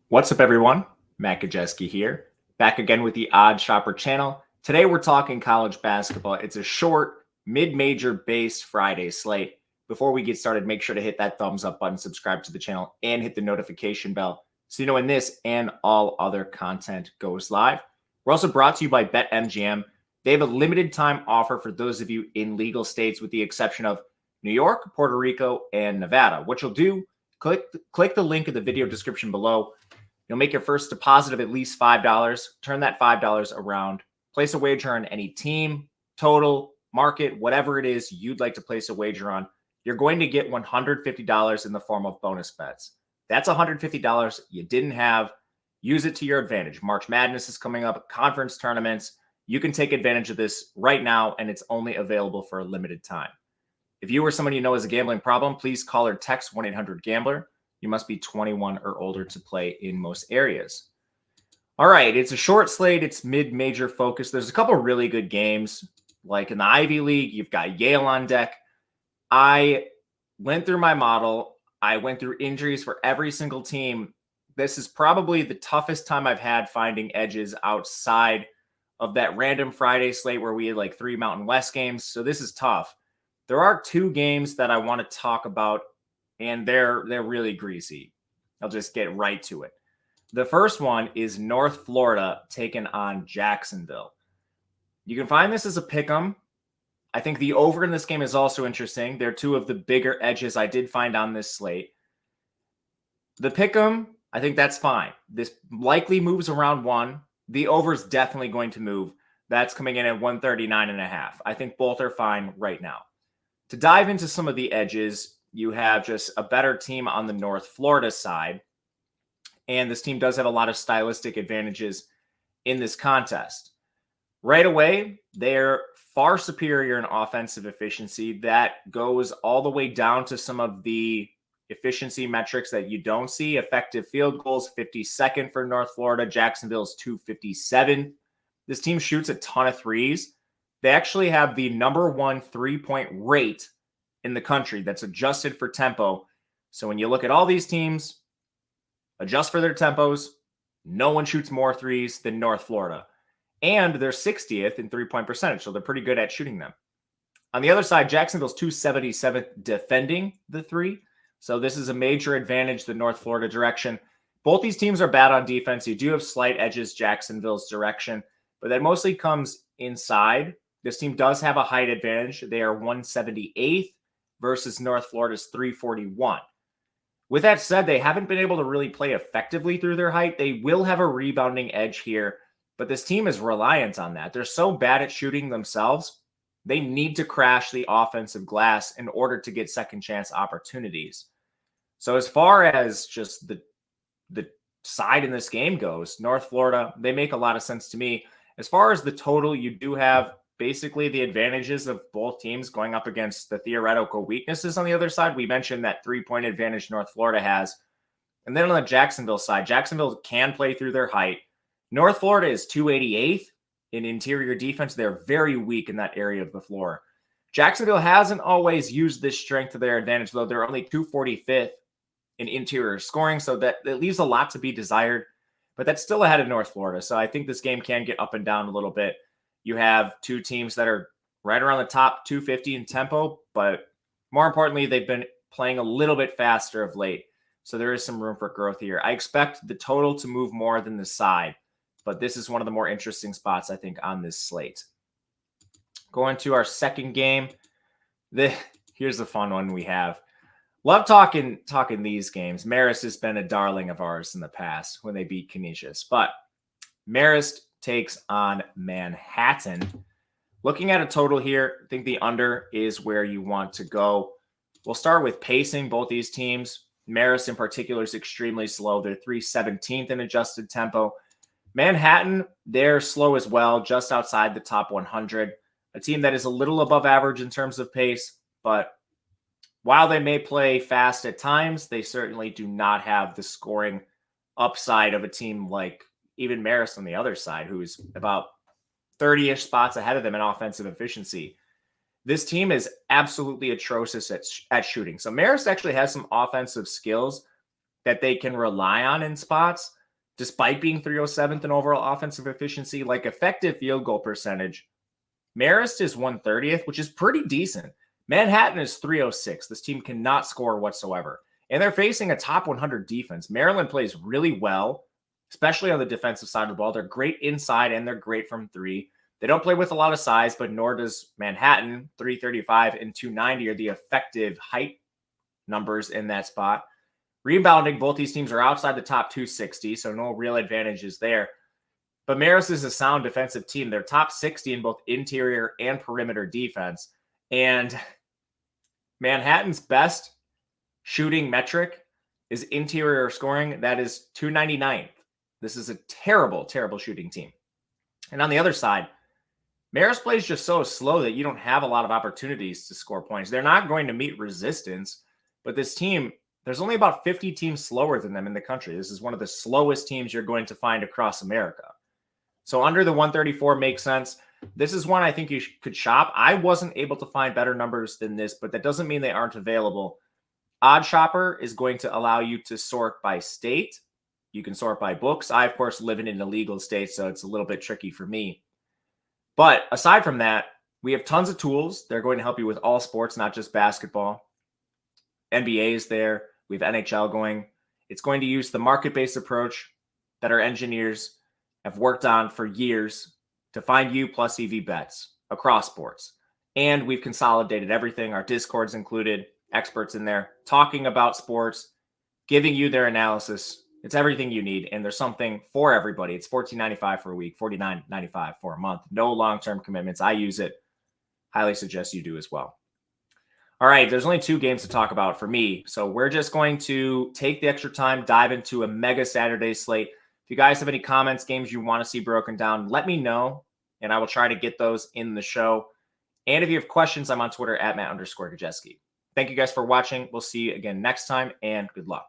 What's up, everyone? Matt Gajewski here, back again with the Odd Shopper channel. Today, we're talking college basketball. It's a short, mid-major based Friday slate. Before we get started, make sure to hit that thumbs up button, subscribe to the channel, and hit the notification bell so you know when this and all other content goes live. We're also brought to you by BetMGM. They have a limited time offer for those of you in legal states, with the exception of New York, Puerto Rico, and Nevada. What you'll do, click the link in the video description below. You'll make your first deposit of at least $5. Turn that $5 around. Place a wager on any team, total, market, whatever it is you'd like to place a wager on. You're going to get $150 in the form of bonus bets. That's $150 you didn't have. Use it to your advantage. March Madness is coming up, conference tournaments. You can take advantage of this right now, and it's only available for a limited time. If you or someone you know has a gambling problem, please call or text 1-800-GAMBLER. You must be 21 or older to play in most areas. All right, it's a short slate. It's mid-major focus. There's a couple really good games. Like in the Ivy League, you've got Yale on deck. I went through my model. I went through injuries for every single team. This is probably the toughest time I've had finding edges outside of that random Friday slate where we had like 3 Mountain West games. So this is tough. There are 2 games that I want to talk about, and they're really greasy. I'll just get right to it. The first one is North Florida taking on Jacksonville. You can find this as a pick'em. I think the over in this game is also interesting. They're 2 of the bigger edges I did find on this slate. The pick'em, I think that's fine. This likely moves around 1. The over is definitely going to move. That's coming in at 139.5. I think both are fine right now. To dive into some of the edges, you have just a better team on the North Florida side. And this team does have a lot of stylistic advantages in this contest. Right away, they're far superior in offensive efficiency. That goes all the way down to some of the efficiency metrics that you don't see. Effective field goals, 52nd for North Florida. Jacksonville's 257. This team shoots a ton of threes. They actually have the number 1 3-point rate in the country that's adjusted for tempo. So when you look at all these teams, adjust for their tempos, no one shoots more threes than North Florida. And they're 60th in 3-point percentage, so they're pretty good at shooting them. On the other side, Jacksonville's 277th defending the 3. So this is a major advantage the North Florida direction. Both these teams are bad on defense. You do have slight edges Jacksonville's direction, but that mostly comes inside. This team does have a height advantage. They are 178th versus North Florida's 341. With that said, they haven't been able to really play effectively through their height. They will have a rebounding edge here, but this team is reliant on that. They're so bad at shooting themselves. They need to crash the offensive glass in order to get second chance opportunities. So as far as just the side in this game goes, North Florida, they make a lot of sense to me. As far as the total, you do have basically the advantages of both teams going up against the theoretical weaknesses on the other side. We mentioned that 3-point advantage North Florida has. And then on the Jacksonville side, Jacksonville can play through their height. North Florida is 288th in interior defense. They're very weak in that area of the floor. Jacksonville hasn't always used this strength to their advantage, though. They're only 245th in interior scoring, so that leaves a lot to be desired. But that's still ahead of North Florida. So I think this game can get up and down a little bit. You have 2 teams that are right around the top 250 in tempo, but more importantly, they've been playing a little bit faster of late. So there is some room for growth here. I expect the total to move more than the side, but this is one of the more interesting spots, I think, on this slate. Going to our second game. Here's the fun one we have. Love talking these games. Marist has been a darling of ours in the past when they beat Canisius, but Marist takes on Manhattan. Looking at a total here, I think the under is where you want to go. We'll start with pacing. Both these teams, Marist in particular, is extremely slow. They're 317th in adjusted tempo. Manhattan, they're slow as well, just outside the top 100. A team that is a little above average in terms of pace, but while they may play fast at times, they certainly do not have the scoring upside of a team like even Marist on the other side, who's about 30-ish spots ahead of them in offensive efficiency. This team is absolutely atrocious at shooting. So Marist actually has some offensive skills that they can rely on in spots, despite being 307th in overall offensive efficiency, like effective field goal percentage, Marist is 130th, which is pretty decent. Manhattan is 306. This team cannot score whatsoever. And they're facing a top 100 defense. Maryland plays really well, especially on the defensive side of the ball. They're great inside and they're great from three. They don't play with a lot of size, but nor does Manhattan. 335 and 290 are the effective height numbers in that spot. Rebounding, both these teams are outside the top 260, so no real advantages there. But Marist is a sound defensive team. They're top 60 in both interior and perimeter defense. And Manhattan's best shooting metric is interior scoring. That is 299th. This is a terrible, terrible shooting team. And on the other side, Marist plays just so slow that you don't have a lot of opportunities to score points. They're not going to meet resistance, but this team, there's only about 50 teams slower than them in the country. This is one of the slowest teams you're going to find across America. So under the 134 makes sense. This is one I think you could shop. I wasn't able to find better numbers than this, but that doesn't mean they aren't available. Odd Shopper is going to allow you to sort by state. You can sort by books. I, of course, live in an illegal state, so it's a little bit tricky for me. But aside from that, we have tons of tools. They're going to help you with all sports, not just basketball. NBA is there. We have NHL going. It's going to use the market-based approach that our engineers have worked on for years to find you plus EV bets across sports. And we've consolidated everything. Our Discord's included, experts in there talking about sports, giving you their analysis. It's everything you need. And there's something for everybody. It's $14.95 for a week, $49.95 for a month. No long-term commitments. I use it. Highly suggest you do as well. All right, there's only 2 games to talk about for me. So we're just going to take the extra time, dive into a mega Saturday slate. If you guys have any comments, games you want to see broken down, let me know, and I will try to get those in the show. And if you have questions, I'm on Twitter at Matt_Gajewski. Thank you guys for watching. We'll see you again next time, and good luck.